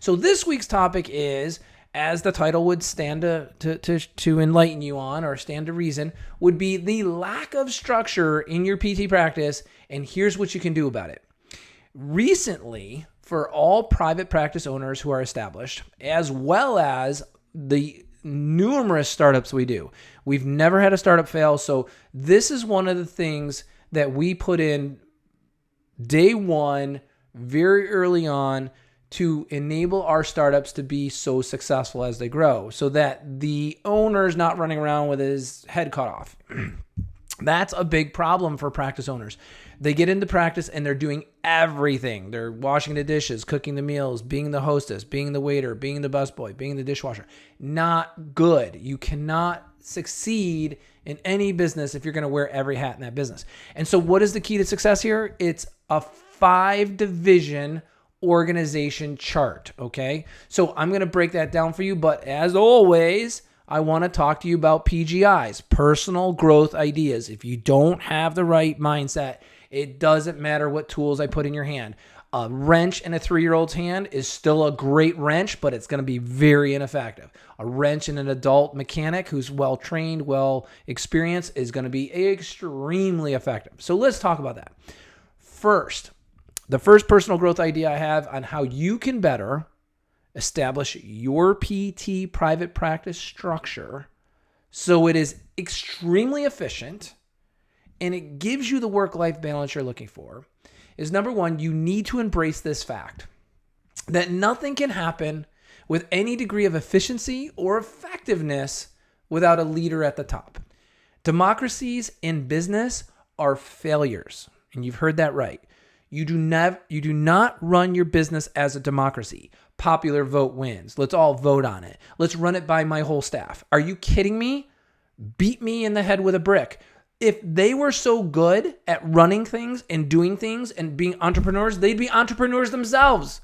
So this week's topic is, as the title would stand to enlighten you on, or stand to reason, would be the lack of structure in your PT practice, and here's what you can do about it. Recently, for all private practice owners who are established, as well as the numerous startups we do, we've never had a startup fail. So this is one of the things that we put in day one, very early on, to enable our startups to be so successful as they grow, so that the owner's not running around with his head cut off. That's a big problem for practice owners. They get into practice and they're doing everything. They're washing the dishes, cooking the meals, being the hostess, being the waiter, being the busboy, being the dishwasher. Not good. You cannot succeed in any business if you're going to wear every hat in that business. And so what is the key to success here? It's a 5-division organization chart, okay? So I'm going to break that down for you, but as always, I want to talk to you about PGIs, personal growth ideas. If you don't have the right mindset, it doesn't matter what tools I put in your hand. A wrench in a 3-year-old's hand is still a great wrench, but it's going to be very ineffective. A wrench in an adult mechanic who's well-trained, well-experienced is going to be extremely effective. So let's talk about that. First, the first personal growth idea I have on how you can better establish your PT private practice structure so it is extremely efficient and it gives you the work-life balance you're looking for is, number one, you need to embrace this fact that nothing can happen with any degree of efficiency or effectiveness without a leader at the top. Democracies in business are failures, and you've heard that right. You do not run your business as a democracy. Popular vote wins. Let's all vote on it. Let's run it by my whole staff. Are you kidding me? Beat me in the head with a brick. If they were so good at running things and doing things and being entrepreneurs, they'd be entrepreneurs themselves.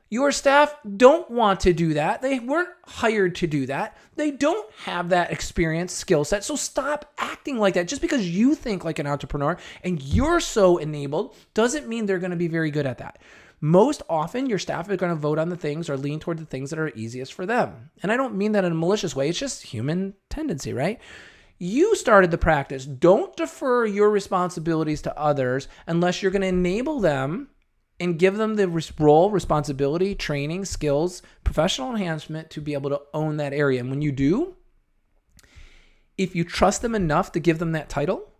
Your staff don't want to do that. They weren't hired to do that. They don't have that experience, skill set. So stop acting like that. Just because you think like an entrepreneur and you're so enabled doesn't mean they're going to be very good at that. Most often, your staff are going to vote on the things or lean toward the things that are easiest for them. And I don't mean that in a malicious way. It's just human tendency, right? You started the practice. Don't defer your responsibilities to others unless you're going to enable them and give them the role, responsibility, training, skills, professional enhancement to be able to own that area. And when you do, if you trust them enough to give them that title,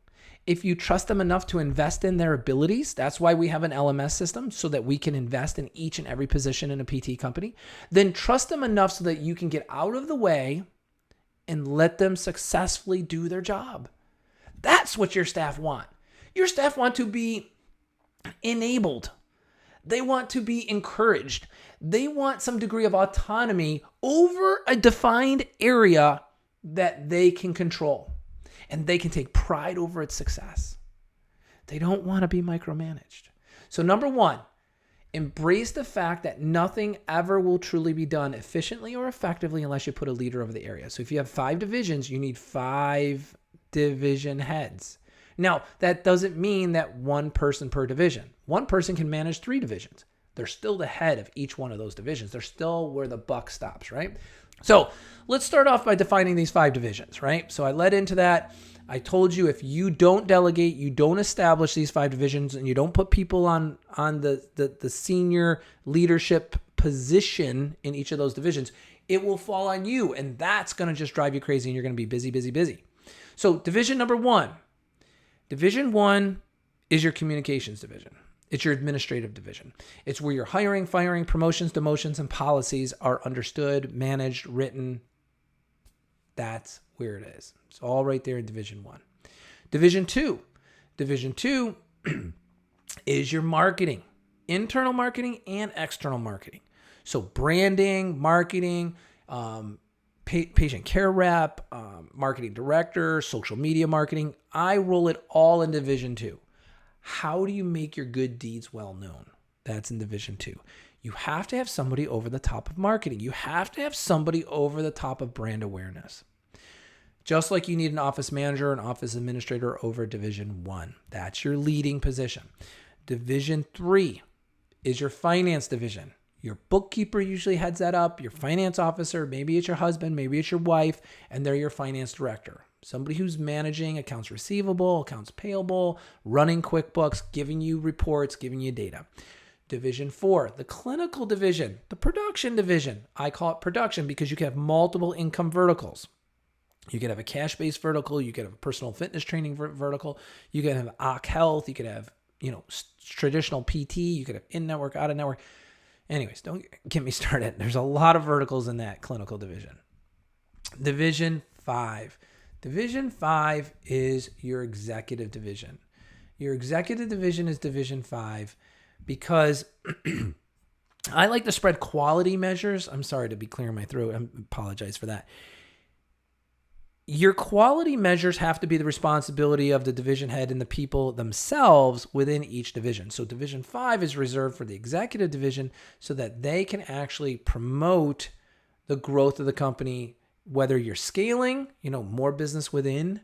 if you trust them enough to invest in their abilities, that's why we have an LMS system so that we can invest in each and every position in a PT company, then trust them enough so that you can get out of the way and let them successfully do their job. That's what your staff want. Your staff want to be enabled. They want to be encouraged. They want some degree of autonomy over a defined area that they can control. And they can take pride over its success. They don't want to be micromanaged. So number one, embrace the fact that nothing ever will truly be done efficiently or effectively unless you put a leader over the area. So if you have 5 divisions, you need 5 division heads. Now, that doesn't mean that one person per division. One person can manage 3 divisions. They're still the head of each one of those divisions. They're still where the buck stops, right? So let's start off by defining these 5 divisions, right? So I led into that. I told you if you don't delegate, you don't establish these 5 divisions, and you don't put people on the senior leadership position in each of those divisions, it will fall on you, and that's going to just drive you crazy, and you're going to be busy, busy, busy. So division number 1. Division 1 is your communications division. It's your administrative division. It's where your hiring, firing, promotions, demotions, and policies are understood, managed, written. That's where it is. It's all right there in Division 1. Division 2. Division 2 is your marketing, internal marketing and external marketing. So branding, marketing, patient care rep, marketing director, social media marketing. I roll it all in Division 2. How do you make your good deeds well known? That's in Division 2. You have to have somebody over the top of marketing. You have to have somebody over the top of brand awareness. Just like you need an office manager, an office administrator over Division 1. That's your leading position. Division 3 is your finance division. Your bookkeeper usually heads that up, your finance officer, maybe it's your husband, maybe it's your wife, and they're your finance director. Somebody who's managing accounts receivable, accounts payable, running QuickBooks, giving you reports, giving you data. Division 4, the clinical division, the production division. I call it production because you can have multiple income verticals. You could have a cash-based vertical. You could have a personal fitness training vertical. You could have OC Health. You could have, traditional PT. You could have in-network, out-of-network. Anyways, don't get me started. There's a lot of verticals in that clinical division. Division 5. Division 5 is your executive division. Your executive division is Division 5 because I like to spread quality measures. I'm sorry to be clearing my throat. I apologize for that. Your quality measures have to be the responsibility of the division head and the people themselves within each division. So Division 5 is reserved for the executive division so that they can actually promote the growth of the company, whether you're scaling, more business within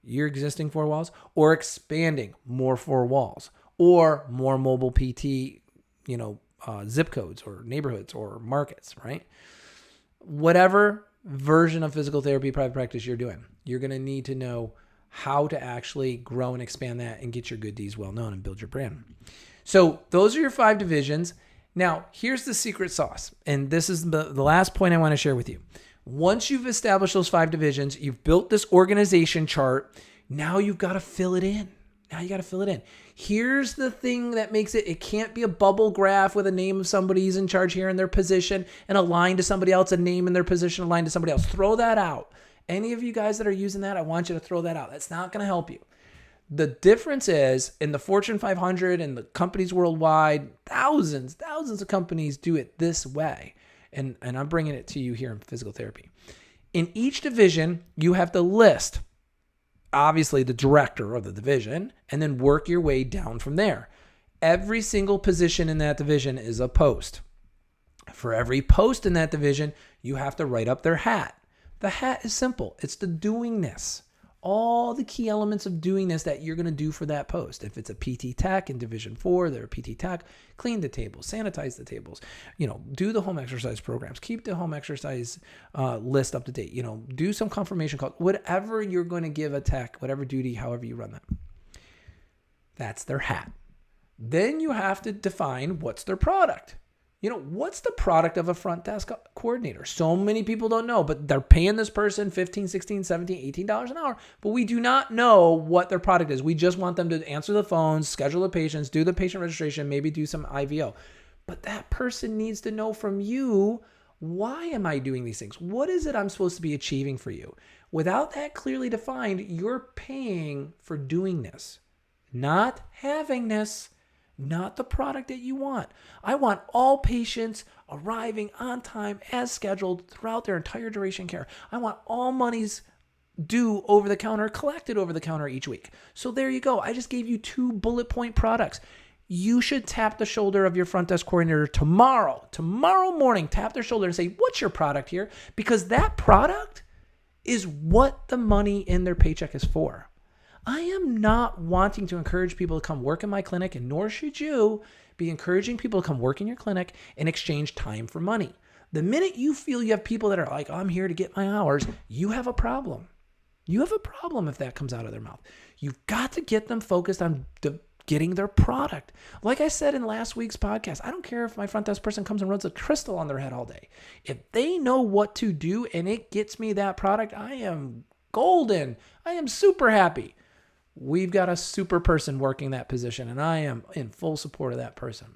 your existing 4 walls, or expanding more 4 walls, or more mobile PT, zip codes or neighborhoods or markets, right? Whatever version of physical therapy private practice you're doing, you're going to need to know how to actually grow and expand that and get your good deeds well known and build your brand. So those are your 5 divisions. Now, here's the secret sauce. And this is the last point I want to share with you. Once you've established those 5 divisions, you've built this organization chart. Now you've got to fill it in. Here's the thing that makes it can't be a bubble graph with a name of somebody who's in charge here in their position and a line to somebody else, a name in their position, a line to somebody else. Throw that out. Any of you guys that are using that, I want you to throw that out. That's not going to help you. The difference is in the Fortune 500 and the companies worldwide, thousands of companies do it this way. And I'm bringing it to you here in physical therapy. In each division, you have to list obviously the director of the division, and then work your way down from there. Every single position in that division is a post. For every post in that division, you have to write up their hat. The hat is simple. It's the doingness. All the key elements of doing this that you're going to do for that post. If it's a PT Tech in Division 4, they're a PT Tech, clean the tables, sanitize the tables, do the home exercise programs, keep the home exercise list up to date, do some confirmation calls, whatever you're going to give a tech, whatever duty, however you run that. That's their hat. Then you have to define what's their product. What's the product of a front desk coordinator? So many people don't know, but they're paying this person $15, $16, $17, $18 an hour, but we do not know what their product is. We just want them to answer the phones, schedule the patients, do the patient registration, maybe do some IVO. But that person needs to know from you, why am I doing these things? What is it I'm supposed to be achieving for you? Without that clearly defined, you're paying for doing this, not having this. Not the product that you want. I want all patients arriving on time as scheduled throughout their entire duration care. I want all monies due over the counter, collected over the counter each week. So there you go. I just gave you 2 bullet point products. You should tap the shoulder of your front desk coordinator tomorrow morning, tap their shoulder and say, what's your product here? Because that product is what the money in their paycheck is for. I am not wanting to encourage people to come work in my clinic, and nor should you be encouraging people to come work in your clinic and exchange time for money. The minute you feel you have people that are like, I'm here to get my hours, you have a problem. You have a problem if that comes out of their mouth. You've got to get them focused on getting their product. Like I said in last week's podcast, I don't care if my front desk person comes and runs a crystal on their head all day. If they know what to do and it gets me that product, I am golden. I am super happy. We've got a super person working that position, and I am in full support of that person.